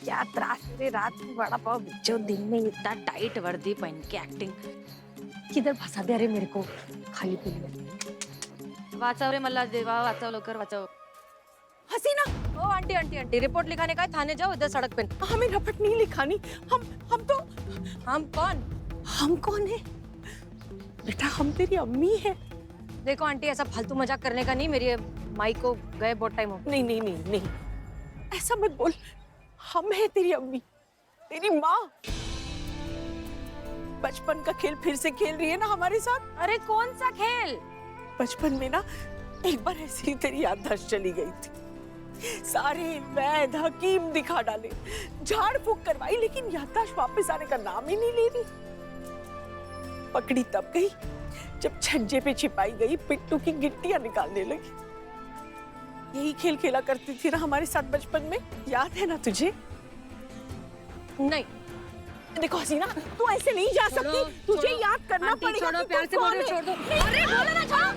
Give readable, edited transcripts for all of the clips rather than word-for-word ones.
क्या त्रास रे, रात में वड़ा पाव जो दिन में इतना टाइट वर्दी पहन के एक्टिंग किधर फंसा दिया रे मेरे को खाली पीली। वाचव रे मल्ला देवा, वाचव लवकर वाचव। हसीना, ओ आंटी आंटी आंटी रिपोर्ट लिखाने का है, थाने जाओ इधर सड़क पे। हमें रिपोर्ट नहीं लिखानी। हम तो हम कौन? हम कौन है बेटा? हम तेरी अम्मी है। देखो आंटी ऐसा फालतू मजाक करने का नहीं, मेरी माई को गए बहुत टाइम हो। नहीं नहीं नहीं नहीं, ऐसा मत बोल। हम है तेरी अम्मी, तेरी माँ। बचपन का खेल फिर से खेल रही है ना हमारे साथ। अरे कौन सा खेल? बचपन में ना एक बार ऐसे ही तेरी याददाश्त चली गई थी। सारे वैद हकीम दिखा डाले, झाड़ फूक करवाई, लेकिन याददाश्त वापस आने का नाम ही नहीं ले रही। पकड़ी तब गई जब छज्जे पे छिपाई गई पिट्टू की गिट्टियां निकालने लगी। यही खेल खेला करती थी ना हमारे साथ बचपन में, याद है ना तुझे? नहीं देखो हसीना, तू ऐसे नहीं जा सकती, तुझे याद करना पड़ेगा। छोड़ो, प्यार से बोलो, छोड़ दो। अरे बोलो ना, छोड़ो।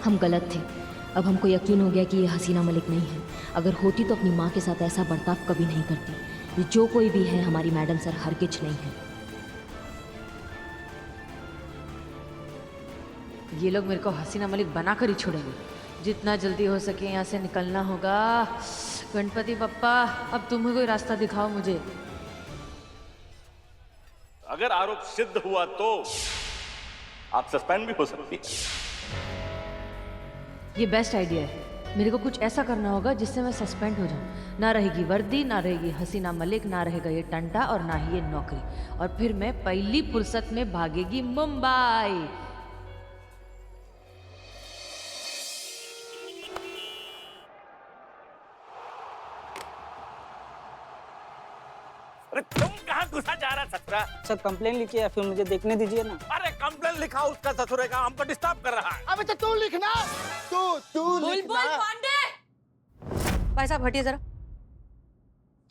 हम गलत थे। अब हमको यकीन हो गया कि ये हसीना मलिक नहीं है। अगर होती तो अपनी माँ के साथ ऐसा बर्ताव कभी नहीं करती। ये जो कोई भी है हमारी मैडम सर हरगिज नहीं है। ये लोग मेरे को हसीना मलिक बनाकर ही छोड़ेंगे। जितना जल्दी हो सके यहाँ से निकलना होगा। गणपति बप्पा, अब तुम ही कोई रास्ता दिखाओ मुझे। अगर आरोप सिद्ध हुआ तो आप सस्पेंड भी हो सकती है। ये बेस्ट आइडिया है। मेरे को कुछ ऐसा करना होगा जिससे मैं सस्पेंड हो जाऊं। ना रहेगी वर्दी, ना रहेगी हसीना मलिक, ना रहेगा ये टंटा और ना ही ये नौकरी। और फिर मैं पहली फुर्सत में भागेगी मुंबई। अरे तुम कहाँ घुसा जा रहा ससुरा? सर कंप्लेन लिखिए या फिर मुझे देखने दीजिए ना। अरे कंप्लेन लिखा उसका ससुरे का, हमको डिस्टर्ब कर रहा है। अबे तो तू लिखना, तू लिखना। बुलबुल पांडे, भाई साहब हटिए जरा।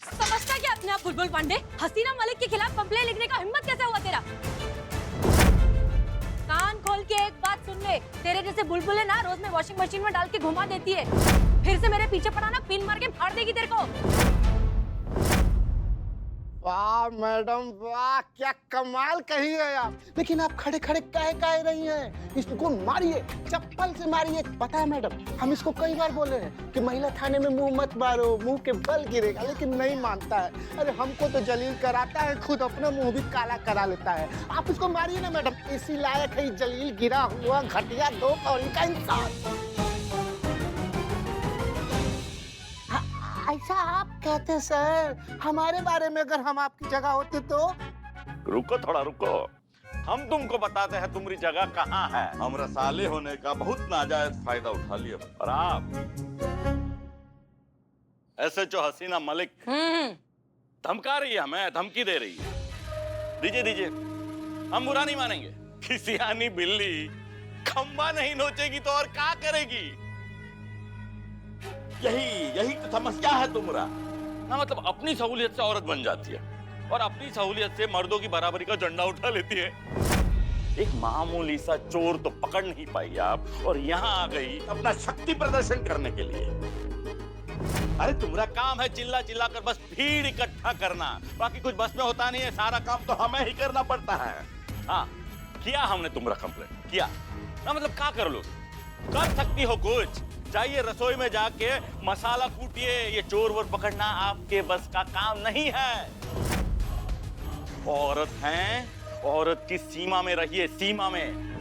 समझता क्या अपने आप बुलबुल पांडे? हसीना मलिक के खिलाफ कंप्लेन लिखने का हिम्मत कैसे हुआ तेरा? कान खोल के एक बात सुन ले, तेरे जैसे बुलबुलें ना रोज में वॉशिंग मशीन में डाल के घुमा देती है। फिर से मेरे पीछे पड़ा ना, पिन मार के फाड़ देगी तेरे को। वाह मैडम वाह, क्या कमाल कही है आप। लेकिन आप खड़े खड़े कह रही हैं? इसको मारिए, चप्पल से मारिए। पता है मैडम, हम इसको कई बार बोले हैं कि महिला थाने में मुंह मत मारो, मुंह के बल गिरेगा, लेकिन नहीं मानता है। अरे हमको तो जलील कराता है, खुद अपना मुंह भी काला करा लेता है। आप इसको मारिए ना मैडम, इसी लायक है जलील गिरा हुआ घटिया दो कौड़ी का इंसान। ऐसा आप कहते सर, हमारे बारे में अगर हम आपकी जगह होते तो? रुको थोड़ा रुको, हम तुमको बताते हैं तुम्हारी जगह कहाँ है। हम रसाले होने का बहुत नाजायज फायदा उठा लिया और आप ऐसे जो हसीना मलिक धमका रही है, हमें धमकी दे रही है। दीजिए दीजिए, हम बुरा नहीं मानेंगे। किसी आनी बिल्ली खंबा नहीं नोचेगी तो और क्या करेगी? यही तो समस्या है तुम्हारा ना। मतलब अपनी सहूलियत से औरत बन जाती है और अपनी सहूलियत से मर्दों की बराबरी का झंडा उठा लेती है। एक मामूली सा चोर तो पकड़ नहीं पाई आप, और यहाँ आ गई अपना शक्ति प्रदर्शन करने के लिए। अरे तुम्हारा काम है चिल्ला चिल्ला कर बस भीड़ इकट्ठा करना, बाकी कुछ बस में होता नहीं है। सारा काम तो हमें ही करना पड़ता है। हाँ, किया हमने तुम्हारा कंप्लेंट किया ना, मतलब क्या कर लो, कर सकती हो कुछ? जाइए रसोई में जाके मसाला कूटिए। ये चोर वोर पकड़ना आपके बस का काम नहीं है। औरत हैं, औरत की सीमा में रहिए, सीमा में।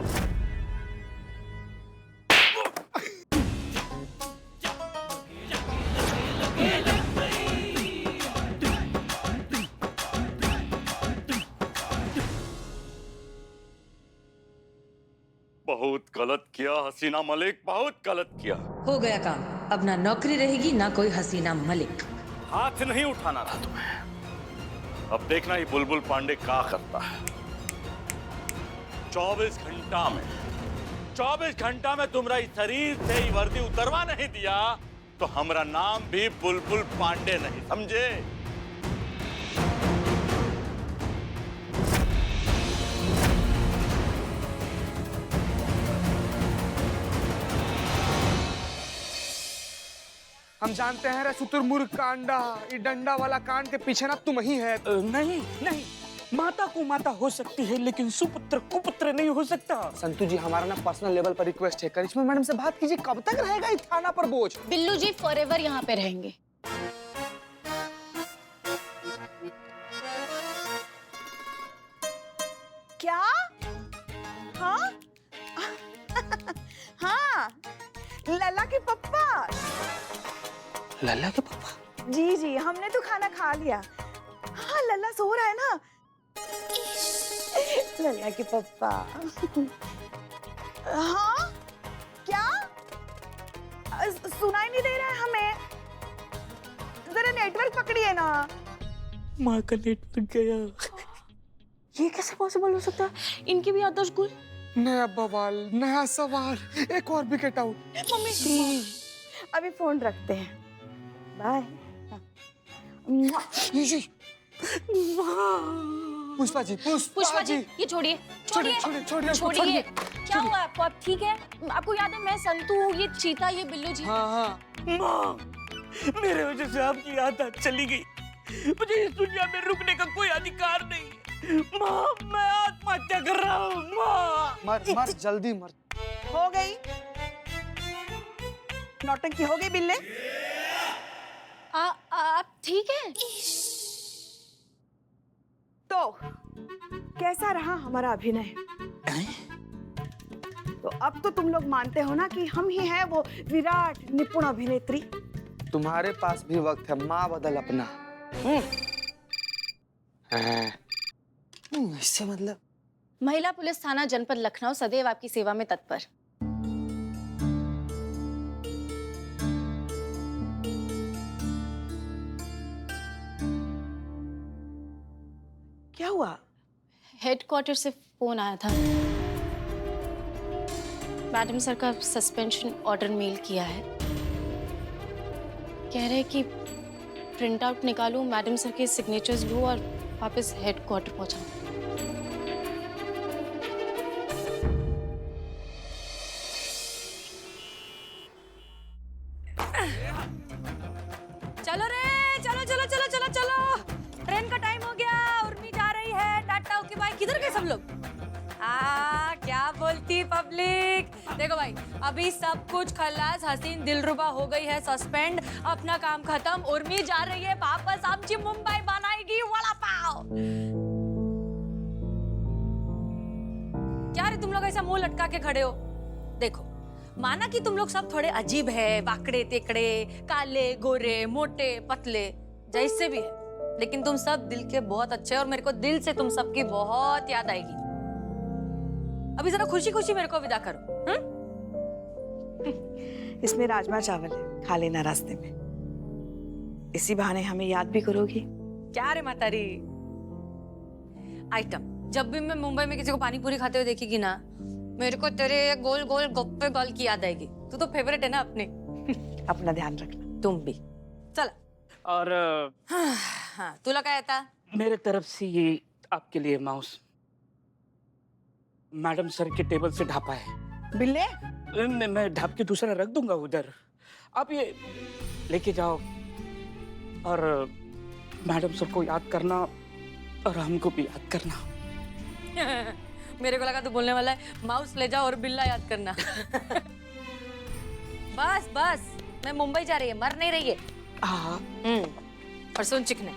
बहुत गलत किया हसीना मलिक, बहुत गलत किया। हो गया काम। अब ना नौकरी रहेगी ना कोई हसीना मलिक। हाथ नहीं उठाना था तुम्हें। अब देखना ही बुलबुल पांडे क्या करता है। 24 घंटा में तुम्हारा इस शरीर से ही वर्दी उतरवा नहीं दिया तो हमारा नाम भी बुलबुल पांडे नहीं, समझे? हम जानते हैं रे शुतुरमुर्ग का अंडा, ये डंडा वाला कांड के पीछे ना तुम ही है। नहीं नहीं, माता को माता हो सकती है लेकिन सुपुत्र कुपुत्र नहीं हो सकता। संतू जी, हमारा ना पर्सनल लेवल पर रिक्वेस्ट है, करिश्मा मैडम से बात कीजिए। कब तक रहेगा इस थाना पर बोझ? बिल्लू जी फॉरएवर यहाँ पे रहेंगे। क्या? हाँ हाँ, लला के पप्पा। लल्ला के पापा? जी जी, हमने तो खाना खा लिया। हाँ, लल्ला सो रहा है ना। लल्ला के पप्पा। हाँ क्या? सुनाई नहीं दे रहा है हमें, जरा नेटवर्क पकड़िए ना। माँ का नेटवर्क गया। ये कैसे पॉसिबल हो सकता है? इनकी भी याददाश्त गुल। नया बवाल, नया सवाल, एक और विकेट आउट। मम्मी अभी फोन रखते हैं, बाय। पुष्पा जी, पुष्पा जी ये छोड़िए छोड़िए छोड़िए। छोड़िए। क्या हुआ आपको? आप ठीक है? आपको याद है मैं संतू हूँ, ये चीता, ये बिल्लू जी। हाँ हाँ। माँ, मेरे वजह से आपकी याददाश्त चली गई। मुझे इस दुनिया में रुकने का कोई अधिकार नहीं है। माँ, मैं आत्महत्या कर रहा हूँ। माँ, मर जल्दी मर। हो गई नौटंकी, हो गई बिल्ले। आप ठीक है? तो कैसा रहा हमारा अभिनय? तो अब तो तुम लोग मानते हो ना कि हम ही हैं वो विराट निपुण अभिनेत्री। तुम्हारे पास भी वक्त है, माँ बदल अपना। इससे मतलब? महिला पुलिस थाना जनपद लखनऊ सदैव आपकी सेवा में तत्पर। क्या हुआ? हेडक्वार्टर से फोन आया था। मैडम सर का सस्पेंशन ऑर्डर मेल किया है। कह रहे कि प्रिंट आउट निकालूं, मैडम सर के सिग्नेचर्स लूं और वापस हेडक्वार्टर पहुंचाऊं। चलो रे, चलो चलो चलो चलो चलो, ट्रेन का टाइम हो गया, उर्मी जा रही है, टाटा ओके बाय। किधर गए सब लोग? क्या बोलती पब्लिक? देखो भाई, अभी सब कुछ खलास, हसीन दिलरुबा हो गई है सस्पेंड, अपना काम खत्म, उर्मी जा रही है वापस, आमची मुंबई बनाएगी वड़ा पाव। क्या रे तुम लोग ऐसा मुंह लटका के खड़े हो? देखो, माना कि तुम लोग सब थोड़े अजीब है, वाकड़े तेकड़े, काले गोरे मोटे पतले, जैसे भी है, लेकिन तुम सब दिल के बहुत अच्छे और मेरे को दिल से तुम सबकी बहुत याद आएगी। अभी जरा खुशी खुशी मेरे को विदा करो। इसमें राजमा चावल है, खा लेना रास्ते में। इसी बहाने हमें याद भी करोगी। क्या रे मातारी? आइटम, जब भी मैं मुंबई में किसी को पानी पूरी खाते हुए देखेगी ना, मेरे को तेरे गोल गोल गप्पे गाल की याद आएगी। तू तो फेवरेट है ना अपने। अपना ध्यान रखना। तुम भी। चल। और हाँ, तुला काय आता? मेरे तरफ से ये आपके लिए माउस। मैडम सर के टेबल से ढापा है। बिल्ले मैं ढाप के दूसरा रख दूंगा उधर, आप ये लेके जाओ और मैडम सर को याद करना और हमको भी याद करना। मेरे को लगा तू बोलने वाला है माउस ले जाओ और बिल्ला याद करना। बस बस, मैं मुंबई जा रही है, मर नहीं रही है। हाँ। और सुन चिकने,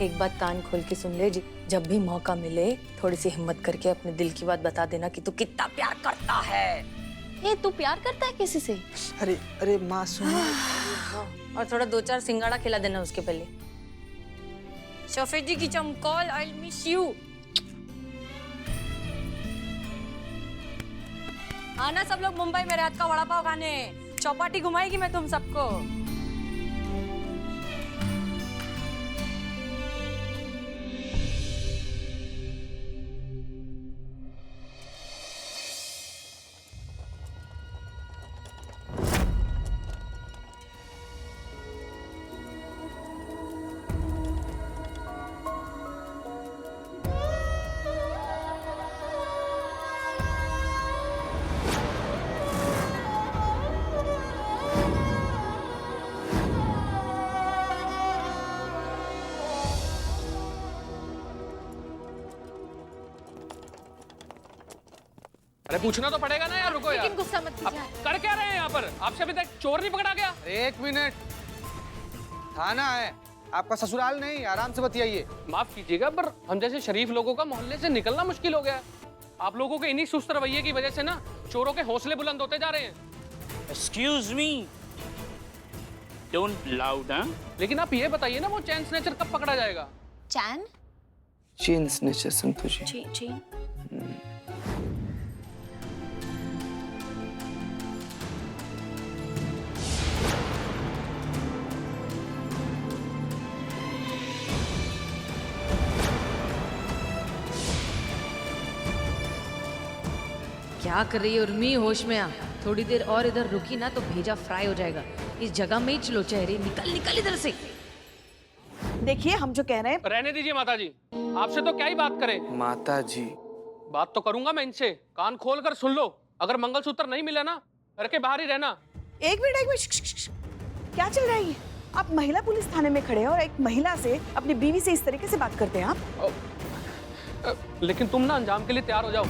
एक बात कान खोल के सुन ले जी, जब भी मौका मिले थोड़ी सी हिम्मत करके अपने दिल की बात बता देना कि तू कितना प्यार करता है। ये तू प्यार करता है किसी से? अरे अरे माँ सुनो। और थोड़ा 2-4 सिंगाड़ा खिला देना उसके पहले। शफेदी की चमकोल, आई मिस यू। आना सब लोग मुंबई में रात का वड़ा पाव खाने, चौपाटी घुमाएगी मैं तुम सबको। अरे पूछना तो पड़ेगा ना यार, रुको यार। लेकिन गुस्सा मत कीजिए। अब कर क्या रहे हैं यहाँ पर? आपसे अभी तक चोर नहीं पकड़ा गया? एक मिनट, थाना है, आपका ससुराल नहीं, आराम से बतियाइए। माफ कीजिएगा पर हम जैसे शरीफ लोगों का मोहल्ले से निकलना मुश्किल हो गया है। आप लोगों के इन्हीं सुस्त रवैये की वजह से ना चोरों के हौसले बुलंद होते जा रहे हैं। Excuse me, don't loud. लेकिन आप ये बताइए ना, वो चैन स्नैचर कब पकड़ा जाएगा? चैन चेन स्नेचर संतोषी। चेन क्या कर रही है उर्मी? होश में आ। थोड़ी देर और इधर रुकी ना तो भेजा फ्राई हो जाएगा। इस जगह में ही चलो, चेहरे निकल निकल इधर से। देखिए हम जो कह रहे हैं। रहने दीजिए माता जी, आपसे तो क्या ही बात करें। माता जी, बात तो करूंगा मैं इनसे, कान खोल कर सुन लो। अगर मंगलसूत्र नहीं मिला ना, घर के बाहर ही रहना। एक मिनट क्या चल रहा है ये? आप महिला पुलिस थाने में खड़े हैं और एक महिला से, अपनी बीवी से इस तरीके से बात करते हैं आप? लेकिन तुम ना अंजाम के लिए तैयार हो जाओ।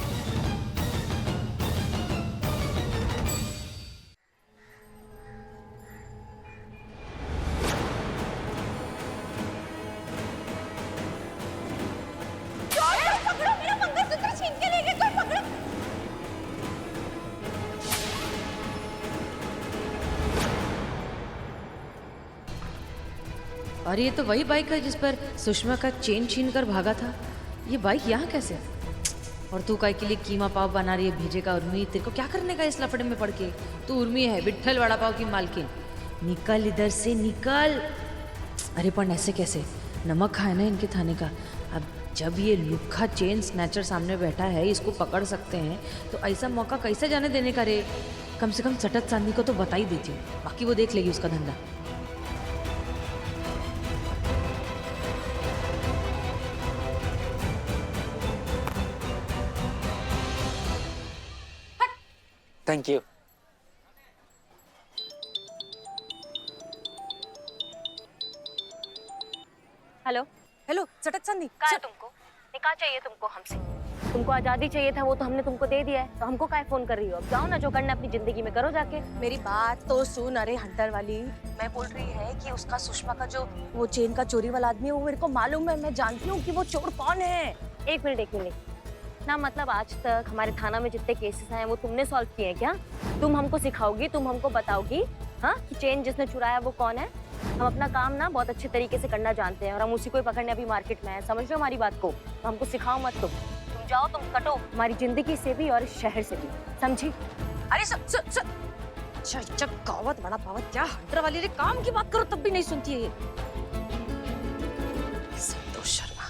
और ये तो वही बाइक है जिस पर सुषमा का चेन छीन कर भागा था। ये बाइक यहाँ कैसे? और तू काय के लिए कीमा पाव बना रही है भेजे का? उर्मी, तेरे को क्या करने का इस लफड़े में पड़ के? तू उर्मी है, विट्ठल वड़ा पाव की मालकिन। निकल इधर से, निकल। अरे पण ऐसे कैसे? नमक खाए ना इनके थाने का। अब जब ये लुक्खा चेन स्नैचर सामने बैठा है, इसको पकड़ सकते हैं, तो ऐसा मौका कैसे जाने देने का रे? कम से कम सटत चांदनी को तो बता ही देती हूँ, बाकी वो देख लेगी उसका धंधा। Thank you. हेलो हेलो, चटक चांदी, कहाँ है तुमको? निकाह चाहिए तुमको हमसे? तुमको आजादी चाहिए था, वो तो हमने तुमको दे दिया है, तो हमको काहे फोन कर रही हो? अब जाओ ना, जो करना अपनी जिंदगी में करो जाके। मेरी बात तो सुन। अरे हंटर वाली, मैं बोल रही है कि उसका सुषमा का जो वो चेन का चोरी वाला आदमी है, वो मेरे को मालूम है। मैं जानती हूँ कि वो चोर कौन है। एक मिनट ना, मतलब आज तक हमारे थाना में जितने केसेस आए वो तुमने सॉल्व किए हैं क्या? तुम हमको सिखाओगी, तुम हमको बताओगी हाँ कि चेन जिसने चुराया वो कौन है? हम अपना काम ना बहुत अच्छे तरीके से करना जानते हैं और हम उसी को ही पकड़ने अभी मार्केट में है। समझ रहे हो हमारी बात को? तो हमको सिखाओ मत। तुम जाओ, तुम कटो हमारी जिंदगी से भी और इस शहर से भी, समझी? अरे अच्छा गावत बड़ा पावत, क्या हंटर वाली रे? काम की बात करो तब भी नहीं सुनती है ये। संतोष शर्मा।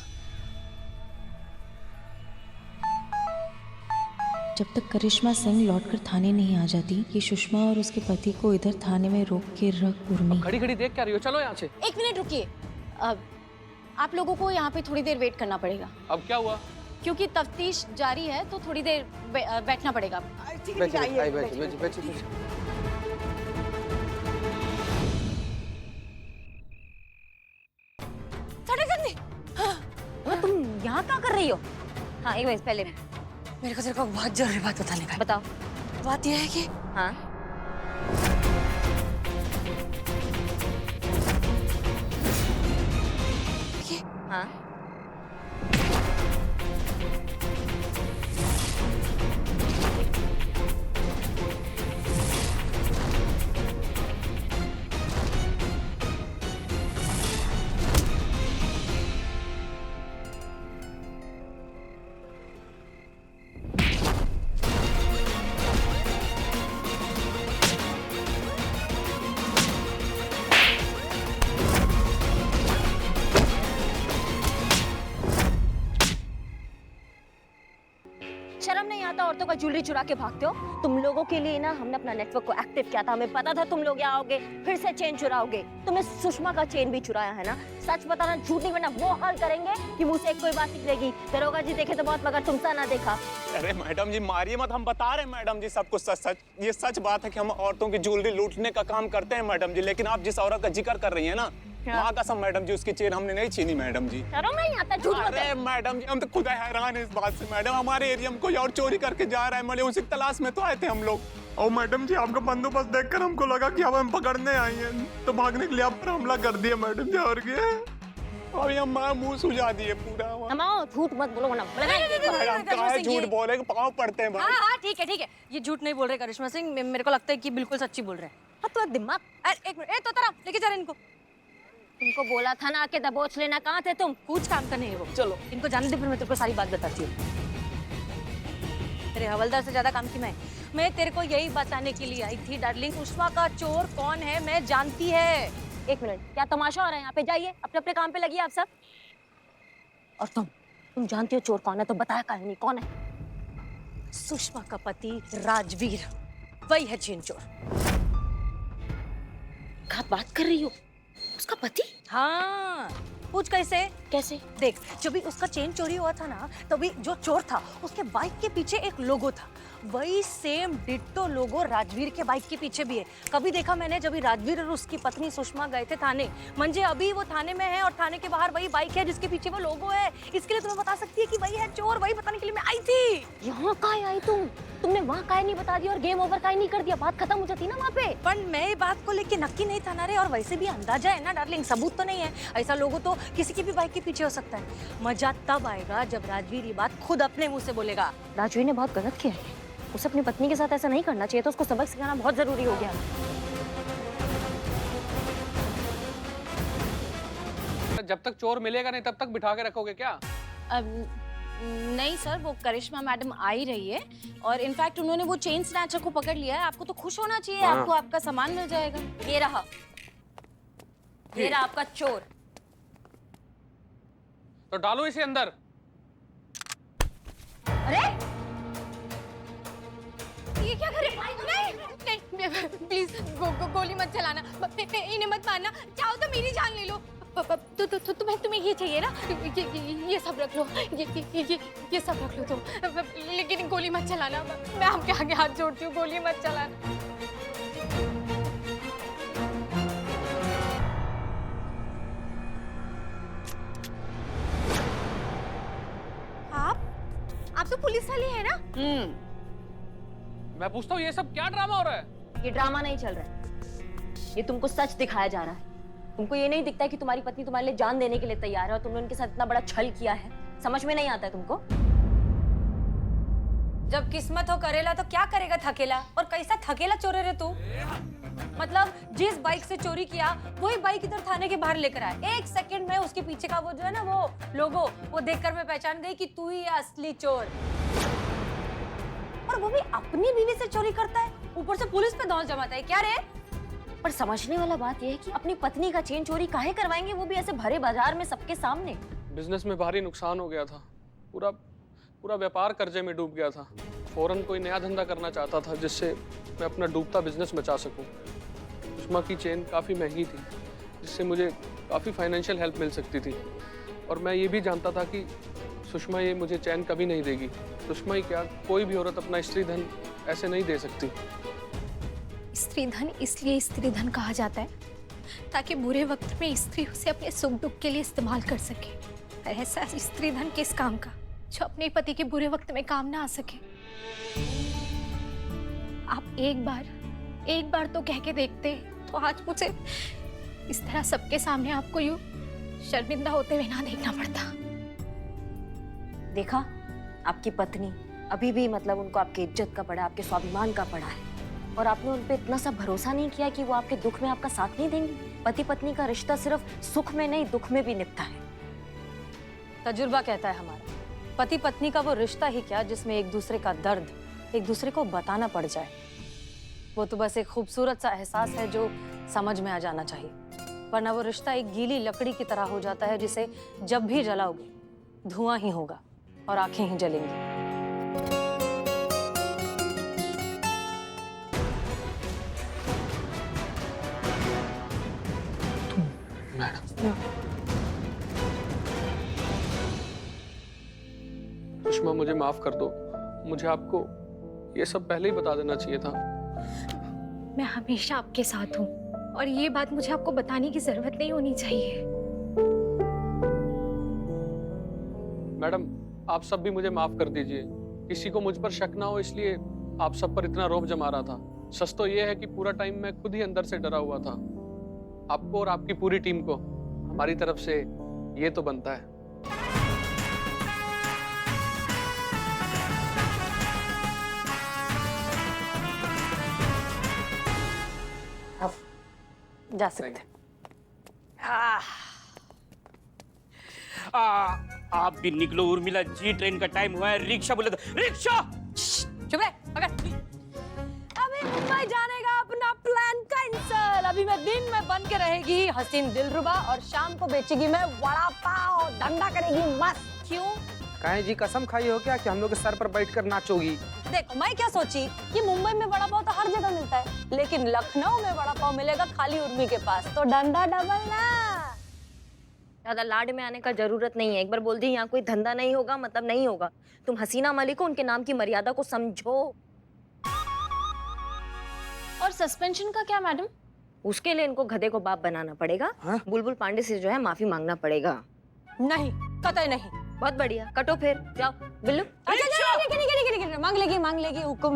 जब तक करिश्मा सिंह लौटकर थाने नहीं आ जाती, ये सुषमा और उसके पति को इधर थाने में रोक के रख। उर्मी, खड़ी खड़ी देख क्या रही हो? चलो यहाँ से। एक मिनट रुकिए, अब आप लोगों को यहाँ पे थोड़ी देर वेट करना पड़ेगा। अब क्या हुआ? क्योंकि तफ्तीश जारी है तो थोड़ी देर बैठना पड़ेगा। तुम यहाँ क्या कर रही हो? हाँ एक मिनट पहले मेरे को तेरे को बहुत जरूरी बात बताने का है। बताओ। बात यह है कि हाँ हाँ शर्म नहीं आता औरतों का ज्वेलरी चुरा के भागते हो? तुम लोगों के लिए ना हमने अपना नेटवर्क को एक्टिव किया था। हमें पता था तुम लोग यहाँ आओगे, फिर से चेन चुराओगे। तुमने सुषमा का चेन भी चुराया है ना? सच बताना, झूठ नहीं, वरना वो हाल करेंगे कि मुंह से कोई बात निकलेगी। दरोगा जी देखे तो बहुत, मगर तुमसा ना देखा। अरे मैडम जी मारिए मत, हम बता रहे हैं मैडम जी सब कुछ सच सच। ये सच बात है कि हम औरतों की ज्वेलरी लूटने का काम करते हैं मैडम जी, लेकिन आप जिस औरत का जिक्र कर रही है ना, माँ कसम मैडम जी, उसकी चेन हमने नहीं छीनी मैडम जी। शर्म नहीं आता, झूठ मत अरे मैडम जी, हम तो खुद हैरान है इस बात से मैडम। हमारे एरिया में कोई और चोरी करके जा रहा है, मले उसी की तलाश में तो आए थे हम लोग। और मैडम जी, आपका बंदोबस्त देखकर हमको लगा कि अब हम पकड़ने आई हैं, तो भागने के लिए आप पर हमला कर दिया मैडम जी। और क्या, और ये माँ मुंह सुझा दिए पूरा। हमाओ झूठ मत बोलो वरना मैडम कहाँ झूठ बोले, पाँव पड़ते हैं भाई। हाँ ठीक है, ये झूठ नहीं बोल रहे करिश्मा सिंह, मेरे को लगता है कि बिल्कुल सच्ची बोल रहे हैं। हाँ तो दिमाग, एक मिनट, ए तो तरह लेके जा रहे इनको। तुमको बोला था ना कि दबोच लेना, कहाँ थे तुम? कुछ काम करने है वो। चलो इनको जाने दे, फिर मैं तेरे को सारी बात बताती हूँ। तेरे हवलदार से ज्यादा काम की मैं तेरे को यही बताने के लिए आई थी डार्लिंग, सुषमा का चोर कौन है मैं जानती है। एक मिनट, क्या तमाशा हो रहा है यहाँ पे? जाइए अपने अपने काम पे लगिए आप सब। और तुम जानती हो चोर कौन है तो बताया काहे नहीं, कौन है? सुषमा का पति राजवीर, वही है चेन चोर। क्या बात कर रही हो? उसका पति? हाँ, पूछ कैसे? देख, जब भी उसका चेन चोरी हुआ था ना, तभी जो चोर था उसके बाइक के पीछे एक लोगो था, वही सेम डिट्टो लोगो राजवीर के बाइक के पीछे भी है। कभी देखा मैंने जब राजवीर और उसकी पत्नी सुषमा गए थे थाने, मंजे अभी वो थाने में है और थाने के बाहर वही बाइक है जिसके पीछे वो लोगो है। इसके लिए तुम्हें बता सकती है कि वही है चोर, वही बताने के लिए मैं आई थी। यहाँ काहे आई तुमने वहाँ काहे नहीं बता दिया और गेम ओवर काहे नहीं कर दिया? बात खत्म हो जाती ना वहाँ पे। पर मैं बात को लेके नक्की नहीं था ना रे, और वैसे भी अंदाजा है ना डार्लिंग, सबूत तो नहीं है। ऐसा लोगो तो किसी की भी बाइक के पीछे हो सकता है। मजा तब आएगा जब राजवीर ये बात खुद अपने मुंह से बोलेगा। राजवीर ने बहुत गलत किया है, उसे अपनी पत्नी के साथ ऐसा नहीं करना चाहिए, तो उसको सबक सिखाना बहुत जरूरी हो गया। जब तक चोर मिलेगा नहीं तब तक बिठा के रखोगे क्या? नहीं सर, वो करिश्मा मैडम आ ही रही है और इनफैक्ट उन्होंने वो चेन स्नैचर को पकड़ लिया है। आपको तो खुश होना चाहिए, आपको आपका सामान मिल जाएगा। ये रहा आपका चोर। तो डालो इसे अंदर। अरे ये क्या कर रहे? नहीं प्लीज गोली मत चलाना, इन्हें मत मारना, चाहो तो मेरी जान ले लो। तुम्हें ये चाहिए ना, ये सब रख लो, ये सब रख लो तुम, लेकिन गोली मत चलाना। मैं आपके आगे हाथ जोड़ती हूँ, गोली मत चलाना। आप तो पुलिस वाले हैं ना? मैं पूछता हूँ ये सब क्या ड्रामा हो रहा है? ये ड्रामा नहीं चल रहा है, ये तुमको सच दिखाया जा रहा है। तुमको ये नहीं दिखता है कि तुम्हारी पत्नी तुम्हारे लिए जान देने के लिए तैयार है और तुमने उनके साथ इतना बड़ा छल किया है? समझ में नहीं आता है तुमको? जब किस्मत हो करेला तो क्या करेगा थकेला, और कैसा थकेला चोरे रे तू? मतलब जिस बाइक से चोरी किया वही बाइक इधर थाने के बाहर लेकर आया। एक सेकंड में उसके पीछे का वो जो है ना वो लोगो, वो देखकर मैं पहचान गई कि तू ही है असली चोर। और वो भी अपनी बीवी से चोरी करता है, ऊपर से पुलिस पे दौड़ जमाता है। क्या रे? पर समझने वाला बात यह है कि अपनी पत्नी का चेन चोरी काहे करवाएंगे, वो भी ऐसे भरे बाजार में सबके सामने। बिजनेस में भारी नुकसान हो गया था, पूरा व्यापार कर्जे में डूब गया था। फौरन कोई नया धंधा करना चाहता था जिससे मैं अपना डूबता बिजनेस बचा सकूं। सुषमा की चेन काफ़ी महंगी थी जिससे मुझे काफ़ी फाइनेंशियल हेल्प मिल सकती थी, और मैं ये भी जानता था कि सुषमा ये मुझे चैन कभी नहीं देगी। सुषमा ही क्या, कोई भी औरत अपना स्त्री धन ऐसे नहीं दे सकती। स्त्री धन इसलिए स्त्री धन कहा जाता है ताकि बुरे वक्त में स्त्री उसे अपने सुख दुख के लिए इस्तेमाल कर सके। ऐसा स्त्री धन किस काम का जो अपने पति के बुरे वक्त में काम ना आ सके? आप एक बार तो कह के देखते तो आज मुझे इस तरह सबके सामने आपको यूं शर्मिंदा होते हुए ना देखना पड़ता। देखा, आपकी पत्नी अभी भी मतलब उनको आपकी इज्जत का पड़ा, आपके स्वाभिमान का पड़ा है, और आपने उन पे इतना सा भरोसा नहीं किया कि वो आपके दुख में आपका साथ नहीं देंगी। पति पत्नी का रिश्ता सिर्फ सुख में नहीं दुख में भी निभता है। तजुर्बा कहता है हमारा, पति पत्नी का वो रिश्ता ही क्या जिसमें एक दूसरे का दर्द एक दूसरे को बताना पड़ जाए। वो तो बस एक खूबसूरत सा एहसास है जो समझ में आ जाना चाहिए, वरना वो रिश्ता एक गीली लकड़ी की तरह हो जाता है जिसे जब भी जलाओगे धुआं ही होगा और आंखें ही जलेंगी। सुषमा मुझे माफ कर दो, मुझे आपको ये सब पहले ही बता देना चाहिए था। मैं हमेशा आपके साथ हूँ, और ये बात मुझे आपको बताने की जरूरत नहीं होनी चाहिए। मैडम, आप सब भी मुझे माफ कर दीजिए। किसी को मुझ पर शक ना हो इसलिए आप सब पर इतना रौब जमा रहा था। सच तो ये है कि पूरा टाइम मैं खुद ही अंदर से डरा हुआ था। आपको और आपकी पूरी टीम को हमारी तरफ से ये तो बनता है। जा सकते। आप भी निकलो उर्मिला जी, ट्रेन का टाइम हुआ है। रिक्शा बोले तो रिक्शा। चुप रहे, पकड़। अभी मुंबई जाने का अपना प्लान कैंसल। अभी मैं दिन में बन के रहेगी हसीन दिलरुबा और शाम को बेचेगी मैं वड़ा पाव, धंधा करेगी मस्त। क्यों? काहे जी कसम खाई हो क्या कि हम लोग के सर पर बैठकर नाचोगी? देखो मैं क्या सोची कि मुंबई में वड़ा पाव तो हर जगह मिलता है, लेकिन लखनऊ में वड़ा पाव मिलेगा खाली उर्मी के पास, तो धंधा डबल ना। ज्यादा लाड में आने का जरूरत नहीं है। एक बार बोल दी यहाँ कोई धंधा नहीं होगा मतलब नहीं होगा। तुम हसीना मलिक हो, उनके नाम की मर्यादा को समझो। और सस्पेंशन का क्या मैडम? उसके लिए इनको गधे को बाप बनाना पड़ेगा। बुलबुल पांडे से जो है माफी मांगना पड़ेगा। नहीं, कतई नहीं। बहुत बढ़िया, कटो फिर जाओ बिल्लू। अच्छा, मांग लेगी हुक्म।